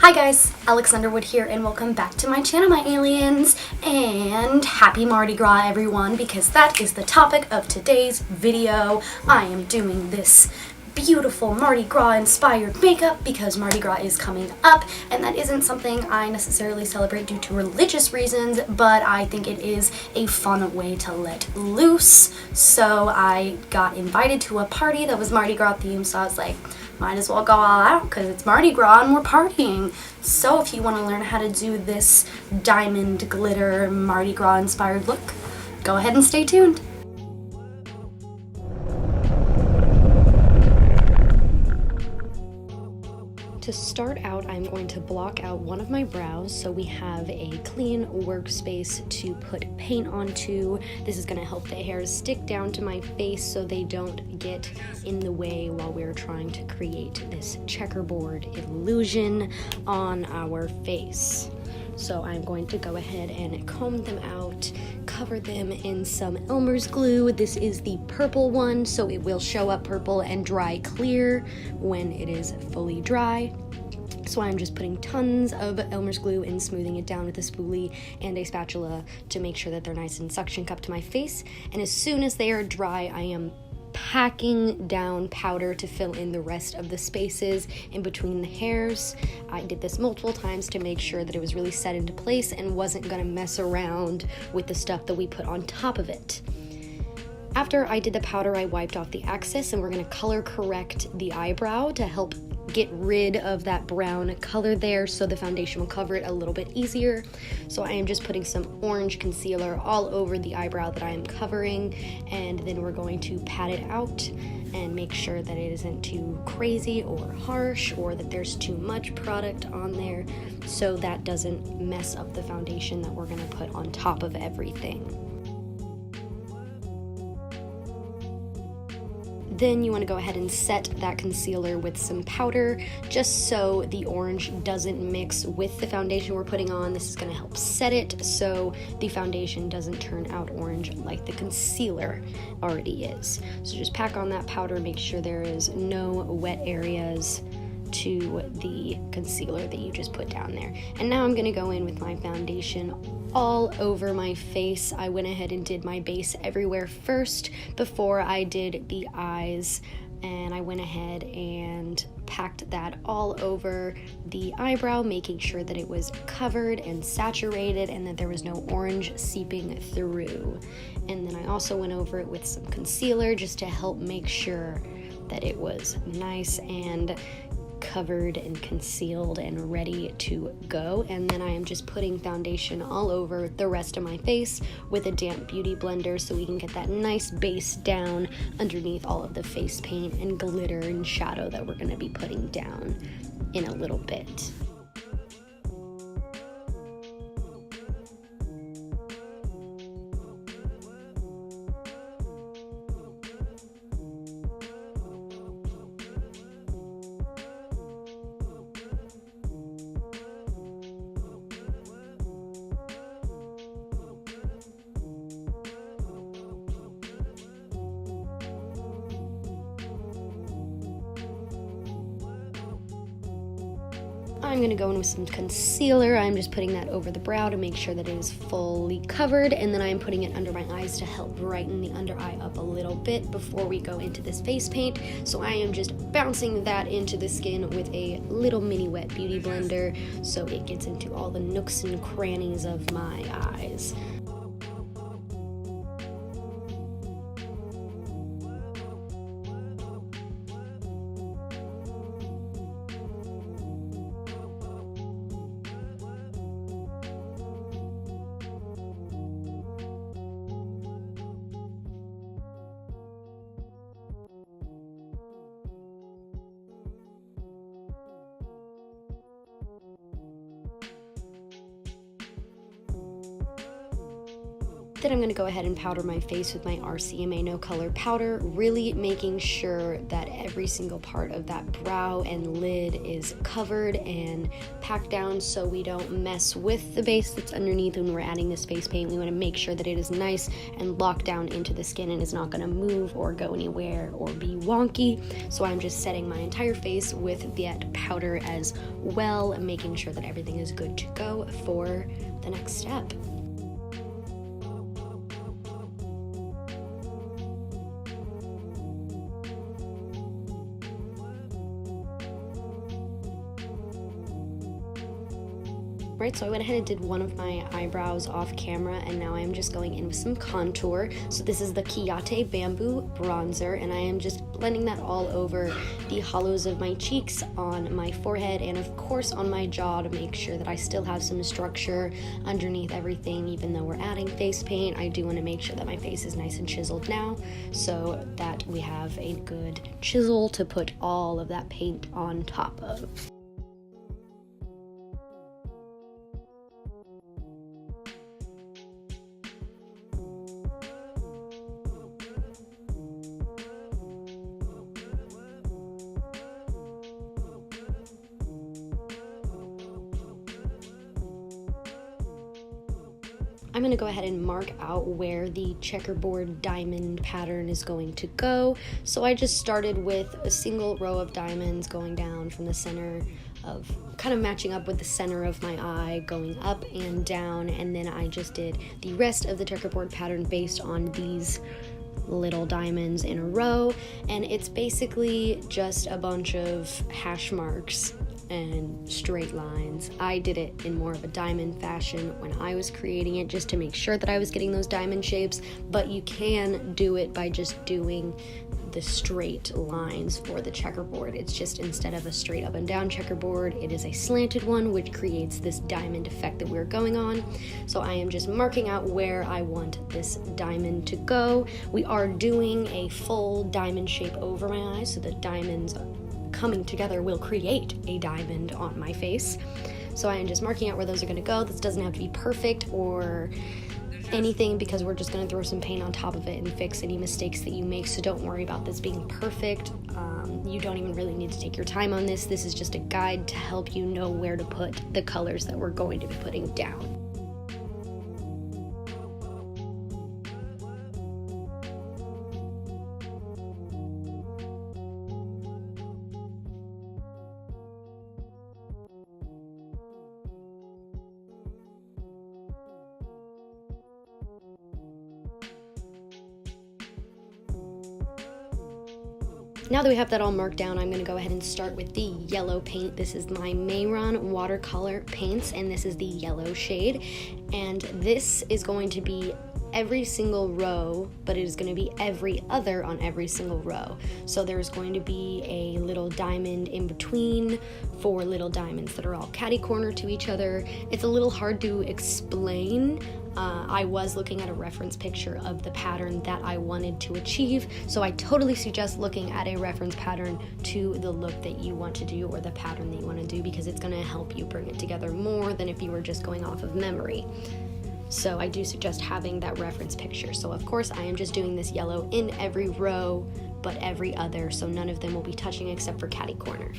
Hi guys, Alex Underwood here and welcome back to my channel, my aliens, and happy Mardi Gras everyone, because that is the topic of today's video. I am doing this beautiful Mardi Gras inspired makeup because Mardi Gras is coming up, and that isn't something I necessarily celebrate due to religious reasons, but I think it is a fun way to let loose. So I got invited to a party that was Mardi Gras themed, so I was like, might as well go all out because it's Mardi Gras and we're partying. So if you want to learn how to do this diamond glitter Mardi Gras inspired look, go ahead and stay tuned. To start out, I'm going to block out one of my brows so we have a clean workspace to put paint onto. This is going to help the hairs stick down to my face so they don't get in the way while we're trying to create this checkerboard illusion on our face. So I'm going to go ahead and comb them out, cover them in some Elmer's glue. This is the purple one, so it will show up purple and dry clear when it is fully dry. So I'm just putting tons of Elmer's glue and smoothing it down with a spoolie and a spatula to make sure that they're nice and suction cupped to my face. And as soon as they are dry, I am packing down powder to fill in the rest of the spaces in between the hairs. I did this multiple times to make sure that it was really set into place and wasn't gonna mess around with the stuff that we put on top of it. After I did the powder, I wiped off the excess and we're gonna color correct the eyebrow to help get rid of that brown color there so the foundation will cover it a little bit easier. So I am just putting some orange concealer all over the eyebrow that I am covering, and then we're going to pat it out and make sure that it isn't too crazy or harsh or that there's too much product on there so that doesn't mess up the foundation that we're going to put on top of everything. Then you want to go ahead and set that concealer with some powder just so the orange doesn't mix with the foundation we're putting on. This is going to help set it so the foundation doesn't turn out orange like the concealer already is. So just pack on that powder, make sure there is no wet areas to the concealer that you just put down there. And now I'm going to go in with my foundation all over my face. I went ahead and did my base everywhere first before I did the eyes, and I went ahead and packed that all over the eyebrow, making sure that it was covered and saturated and that there was no orange seeping through. And then I also went over it with some concealer just to help make sure that it was nice and covered and concealed and ready to go. And then I am just putting foundation all over the rest of my face with a damp beauty blender so we can get that nice base down underneath all of the face paint and glitter and shadow that we're going to be putting down in a little bit. I'm going to go in with some concealer. I'm just putting that over the brow to make sure that it is fully covered, and then I'm putting it under my eyes to help brighten the under eye up a little bit before we go into this face paint. So I am just bouncing that into the skin with a little mini wet beauty blender so it gets into all the nooks and crannies of my eyes. Then I'm going to go ahead and powder my face with my RCMA No Color powder, really making sure that every single part of that brow and lid is covered and packed down so we don't mess with the base that's underneath when we're adding this face paint. We want to make sure that it is nice and locked down into the skin and is not going to move or go anywhere or be wonky. So I'm just setting my entire face with that powder as well, making sure that everything is good to go for the next step. Right, so I went ahead and did one of my eyebrows off camera, and now I am just going in with some contour. So this is the Kiyate Bamboo Bronzer, and I am just blending that all over the hollows of my cheeks, on my forehead, and of course on my jaw to make sure that I still have some structure underneath everything. Even though we're adding face paint, I do want to make sure that my face is nice and chiseled now so that we have a good chisel to put all of that paint on top of. I'm going to go ahead and mark out where the checkerboard diamond pattern is going to go. So I just started with a single row of diamonds going down from the center of, kind of matching up with the center of my eye, going up and down, and then I just did the rest of the checkerboard pattern based on these little diamonds in a row. And it's basically just a bunch of hash marks and straight lines. I did it in more of a diamond fashion when I was creating it, just to make sure that I was getting those diamond shapes, but you can do it by just doing the straight lines for the checkerboard. It's just, instead of a straight up and down checkerboard, it is a slanted one, which creates this diamond effect that we're going on. So I am just marking out where I want this diamond to go. We are doing a full diamond shape over my eyes, so the diamonds coming together will create a diamond on my face. So I am just marking out where those are going to go. This doesn't have to be perfect or anything, because we're just going to throw some paint on top of it and fix any mistakes that you make, so don't worry about this being perfect. You don't even really need to take your time on this. This is just a guide to help you know where to put the colors that we're going to be putting down. Now that we have that all marked down, I'm going to go ahead and start with the yellow paint. This is my Mehron watercolor paints, and this is the yellow shade. And this is going to be every single row, but it is going to be every other on every single row. So there's going to be a little diamond in between, 4 little diamonds that are all catty corner to each other. It's a little hard to explain. I was looking at a reference picture of the pattern that I wanted to achieve, so I totally suggest looking at a reference pattern to the look that you want to do, or the pattern that you want to do, because it's going to help you bring it together more than if you were just going off of memory. So I do suggest having that reference picture. So of course I am just doing this yellow in every row, but every other, so none of them will be touching except for catty corner.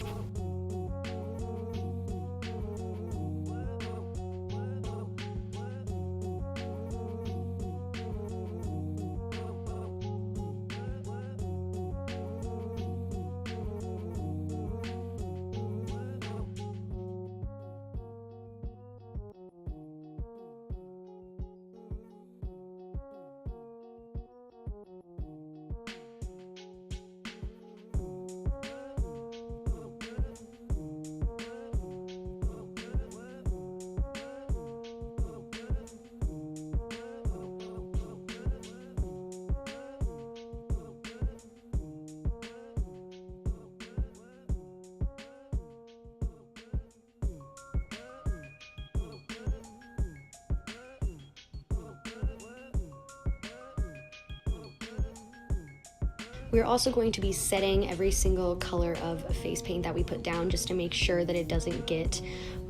We're also going to be setting every single color of face paint that we put down just to make sure that it doesn't get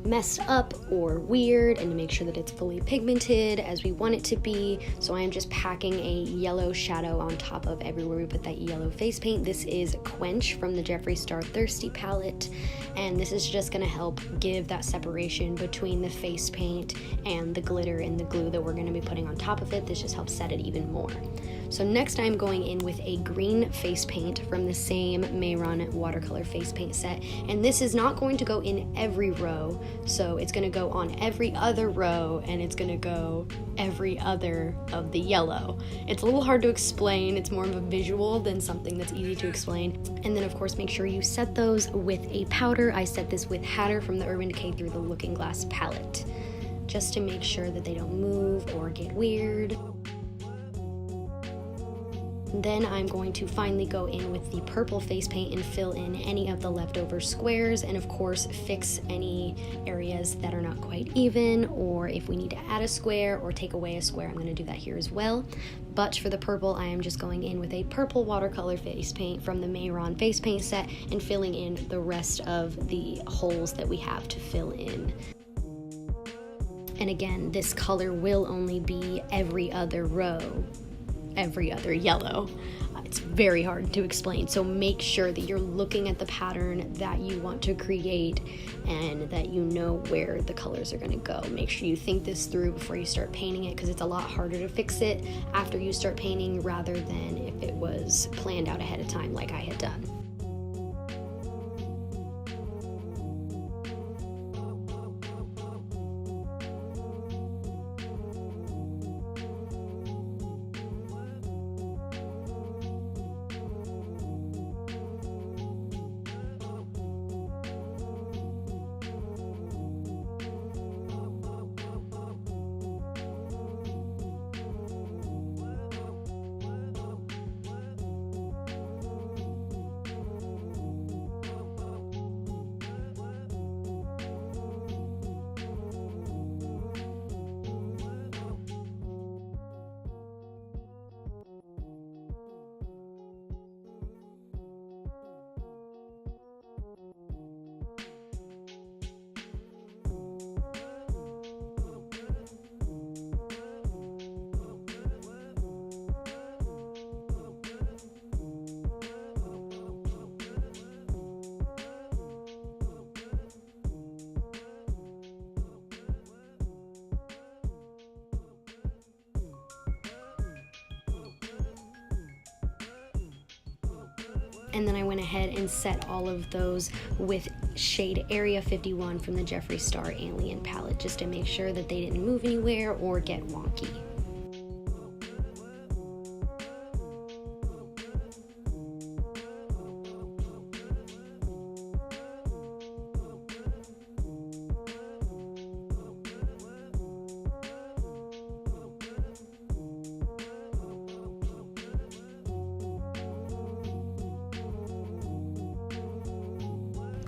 messed up or weird, and to make sure that it's fully pigmented as we want it to be. So I am just packing a yellow shadow on top of everywhere we put that yellow face paint. This is Quench from the Jeffree Star Thirsty palette, and this is just going to help give that separation between the face paint and the glitter and the glue that we're going to be putting on top of it. This just helps set it even more. So next I'm going in with a green face paint from the same Mehron watercolor face paint set, and this is not going to go in every row, so it's going to go on every other row, and it's going to go every other of the yellow. It's a little hard to explain, it's more of a visual than something that's easy to explain. And then of course make sure you set those with a powder. I set this with Hatter from the Urban Decay Through the Looking Glass palette, just to make sure that they don't move or get weird. Then I'm going to finally go in with the purple face paint and fill in any of the leftover squares, and of course fix any areas that are not quite even, or if we need to add a square or take away a square, I'm going to do that here as well. But for the purple, I am just going in with a purple watercolor face paint from the Mehron face paint set and filling in the rest of the holes that we have to fill in. And again, this color will only be every other row, every other yellow. It's very hard to explain, so make sure that you're looking at the pattern that you want to create and that you know where the colors are going to go. Make sure you think this through before you start painting it, because it's a lot harder to fix it after you start painting rather than if it was planned out ahead of time like I had done. And then I went ahead and set all of those with shade Area 51 from the Jeffree Star Alien palette, just to make sure that they didn't move anywhere or get wonky.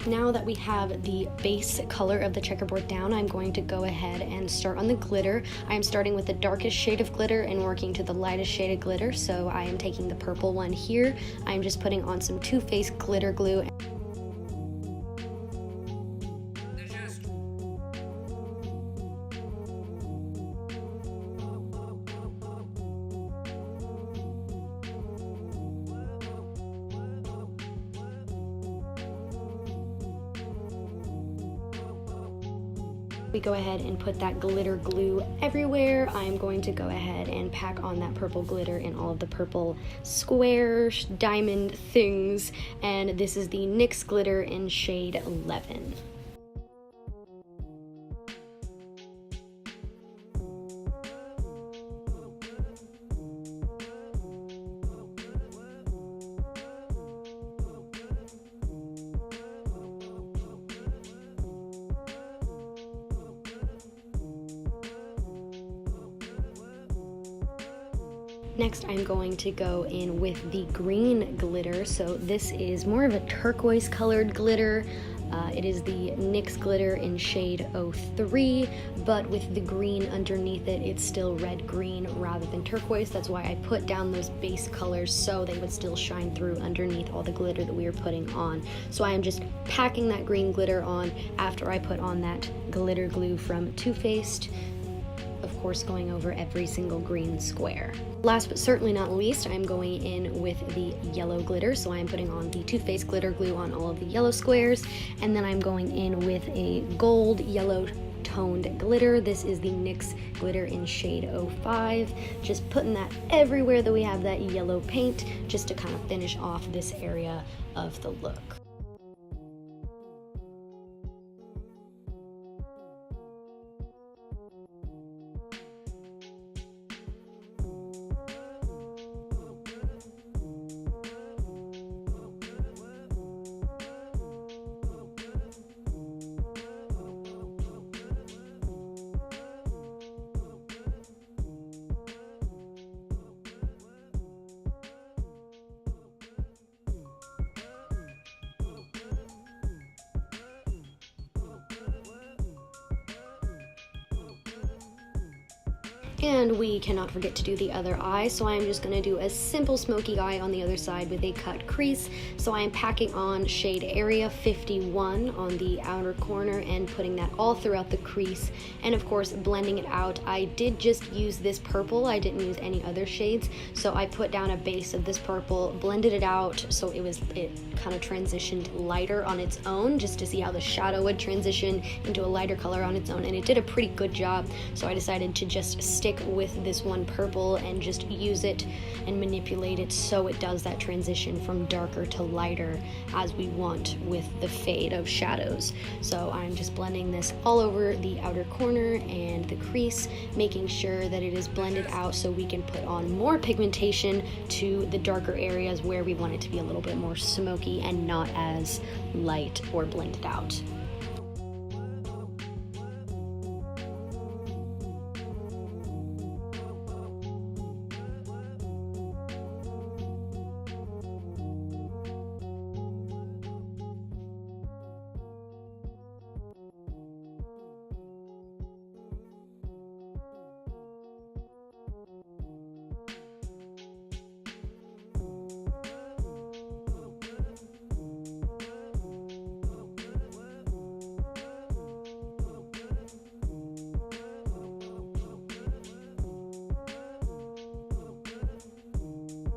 Now that we have the base color of the checkerboard down, I'm going to go ahead and start on the glitter. I am starting with the darkest shade of glitter and working to the lightest shade of glitter. So I am taking the purple one here. I'm just putting on some Too Faced glitter glue. We go ahead and put that glitter glue everywhere. I'm going to go ahead and pack on that purple glitter in all of the purple square diamond things, and this is the NYX glitter in shade 11. Next, I'm going to go in with the green glitter. So this is more of a turquoise colored glitter. It is the NYX glitter in shade 03, but with the green underneath it, it's still red green rather than turquoise. That's why I put down those base colors so they would still shine through underneath all the glitter that we are putting on. So I am just packing that green glitter on after I put on that glitter glue from Too Faced, of course going over every single green square. Last but certainly not least, I'm going in with the yellow glitter, so I'm putting on the Too Faced glitter glue on all of the yellow squares, and then I'm going in with a gold yellow toned glitter. This is the NYX glitter in shade 05. Just putting that everywhere that we have that yellow paint, just to kind of finish off this area of the look. And we cannot forget to do the other eye, so I'm just going to do a simple smoky eye on the other side with a cut crease. So I am packing on shade Area 51 on the outer corner and putting that all throughout the crease, and of course blending it out. I did just use this purple, I didn't use any other shades, so I put down a base of this purple, blended it out so it kind of transitioned lighter on its own, just to see how the shadow would transition into a lighter color on its own, and it did a pretty good job. So I decided to just stick with this one purple and just use it and manipulate it so it does that transition from darker to lighter as we want with the fade of shadows. So I'm just blending this all over the outer corner and the crease, making sure that it is blended out so we can put on more pigmentation to the darker areas where we want it to be a little bit more smoky and not as light or blended out.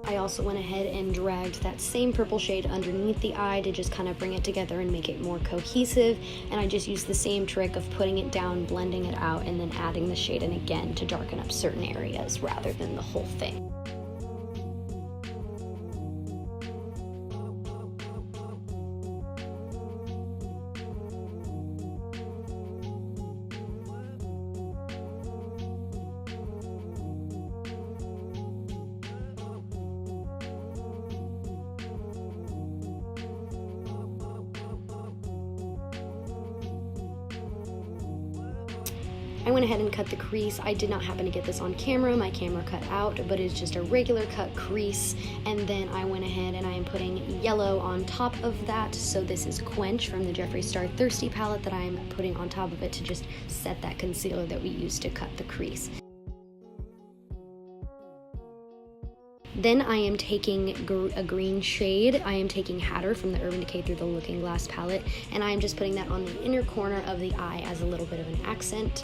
I also went ahead and dragged that same purple shade underneath the eye to just kind of bring it together and make it more cohesive, and I just used the same trick of putting it down, blending it out, and then adding the shade in again to darken up certain areas rather than the whole thing. I went ahead and cut the crease. I did not happen to get this on camera. My camera cut out, but it's just a regular cut crease. And then I went ahead and I am putting yellow on top of that. So this is Quench from the Jeffree Star Thirsty palette that I'm putting on top of it to just set that concealer that we used to cut the crease. Then I am taking a green shade. I am taking Hatter from the Urban Decay Through the Looking Glass palette, and I am just putting that on the inner corner of the eye as a little bit of an accent.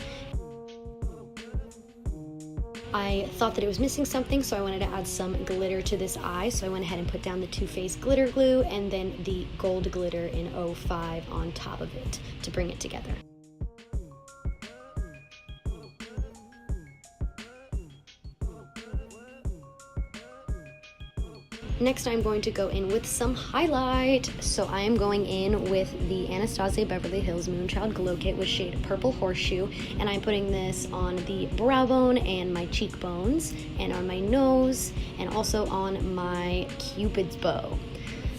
I thought that it was missing something, so I wanted to add some glitter to this eye, so I went ahead and put down the Too Faced glitter glue and then the gold glitter in 05 on top of it to bring it together. Next, I'm going to go in with some highlight. So I am going in with the Anastasia Beverly Hills Moonchild Glow Kit with shade Purple Horseshoe, and I'm putting this on the brow bone and my cheekbones and on my nose and also on my Cupid's bow.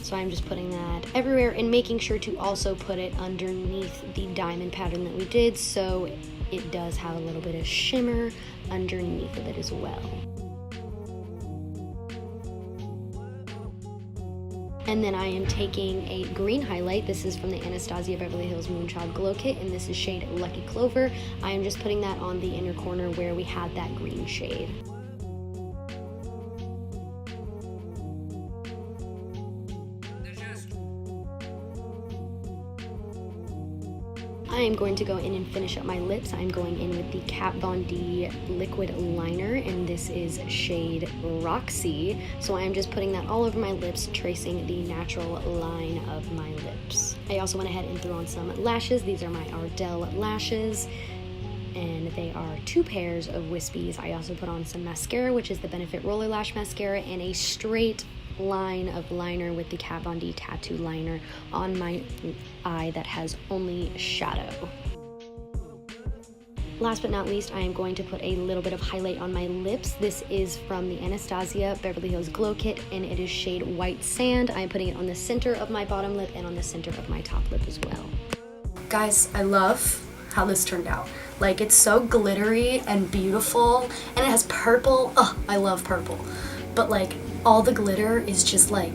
So I'm just putting that everywhere and making sure to also put it underneath the diamond pattern that we did, so it does have a little bit of shimmer underneath of it as well. And then I am taking a green highlight. This is from the Anastasia Beverly Hills Moonchild Glow Kit, and this is shade Lucky Clover. I am just putting that on the inner corner where we had that green shade. I am going to go in and finish up my lips. I'm going in with the Kat Von D liquid liner, and this is shade Roxy. So I am just putting that all over my lips, tracing the natural line of my lips. I also went ahead and threw on some lashes. These are my Ardell lashes, and they are 2 pairs of wispies. I also put on some mascara, which is the Benefit Roller Lash Mascara, and a straight line of liner with the Kat Von D tattoo liner on my eye that has only shadow. Last but not least, I am going to put a little bit of highlight on my lips. This is from the Anastasia Beverly Hills Glow Kit, and it is shade White Sand. I am putting it on the center of my bottom lip and on the center of my top lip as well. Guys, I love how this turned out. Like, it's so glittery and beautiful, and it has purple. Oh, I love purple. But like, all the glitter is just like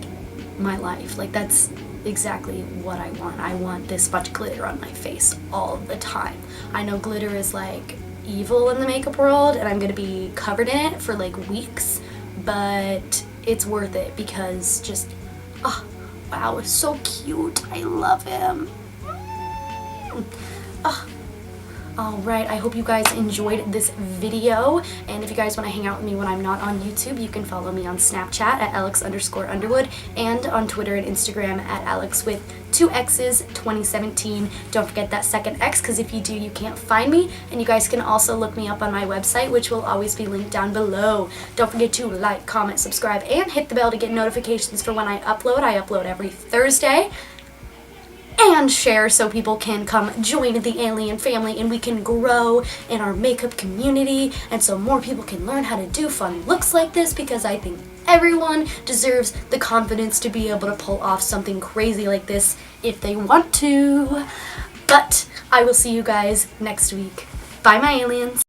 my life. Like, that's exactly what I want. I want this much glitter on my face all the time. I know glitter is like evil in the makeup world, and I'm gonna be covered in it for like weeks, but it's worth it because just, oh wow, it's so cute. I love him. Oh. Alright, I hope you guys enjoyed this video, and if you guys want to hang out with me when I'm not on YouTube, you can follow me on Snapchat at Alex_Underwood and on Twitter and Instagram at Alex with 2 X's 2017. Don't forget that second X, because if you do, you can't find me. And you guys can also look me up on my website, which will always be linked down below. Don't forget to like, comment, subscribe, and hit the bell to get notifications for when I upload. I upload every Thursday. And share so people can come join the Alien family and we can grow in our makeup community, and so more people can learn how to do fun looks like this, because I think everyone deserves the confidence to be able to pull off something crazy like this if they want to. But I will see you guys next week. Bye, my aliens.